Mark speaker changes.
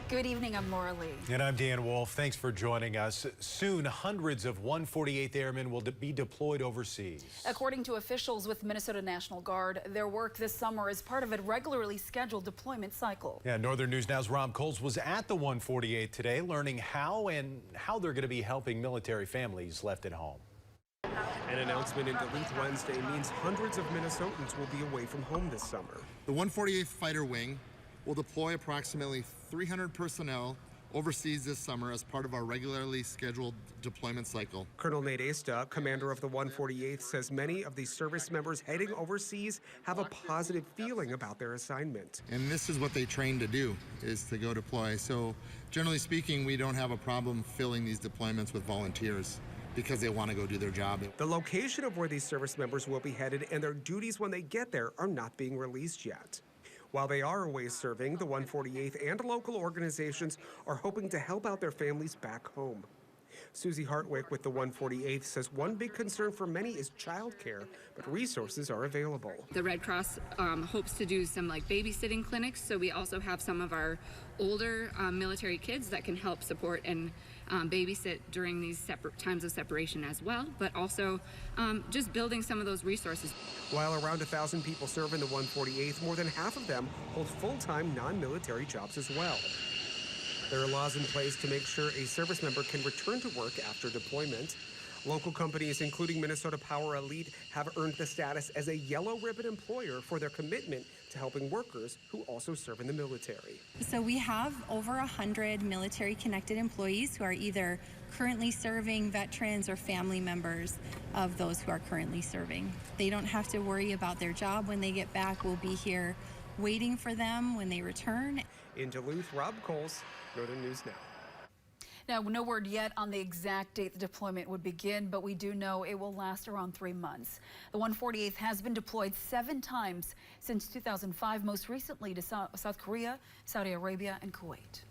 Speaker 1: Good evening, I'm Laura Lee.
Speaker 2: And I'm Dan Wolf. Thanks for joining us. Soon, hundreds of 148th Airmen will be deployed overseas.
Speaker 1: According to officials with Minnesota National Guard, their work this summer is part of a regularly scheduled deployment cycle.
Speaker 2: Yeah, Northern News Now's Rob Coles was at the 148th today, learning how they're going to be helping military families left at home.
Speaker 3: An announcement in Duluth Wednesday means hundreds of Minnesotans will be away from home this summer.
Speaker 4: The 148th Fighter Wing will deploy approximately 300 personnel overseas this summer as part of our regularly scheduled deployment cycle.
Speaker 3: Colonel Nate Asta, commander of the 148th, says many of these service members heading overseas have a positive feeling about their assignment.
Speaker 4: And this is what they train to do, is to go deploy. So generally speaking, we don't have a problem filling these deployments with volunteers because they want to go do their job.
Speaker 3: The location of where these service members will be headed and their duties when they get there are not being released yet. While they are away serving, the 148th and local organizations are hoping to help out their families back home. Susie Hartwick with the 148th says one big concern for many is childcare, but resources are available.
Speaker 5: The Red Cross hopes to do some babysitting clinics, so we also have some of our older military kids that can help support and babysit during these separate times of separation as well, but also just building some of those resources.
Speaker 3: While around 1,000 people serve in the 148th, more than half of them hold full-time non-military jobs as well. There are laws in place to make sure a service member can return to work after deployment. Local companies, including Minnesota Power Elite, have earned the status as a yellow ribbon employer for their commitment to helping workers who also serve in the military.
Speaker 6: So we have over 100 military-connected employees who are either currently serving, veterans, or family members of those who are currently serving. They don't have to worry about their job when they get back. We'll be here waiting for them when they return.
Speaker 3: In Duluth, Rob Coles, Northern News Now.
Speaker 1: Now, no word yet on the exact date the deployment would begin, but we do know it will last around 3 months. The 148th has been deployed 7 times since 2005, most recently to South Korea, Saudi Arabia, and Kuwait.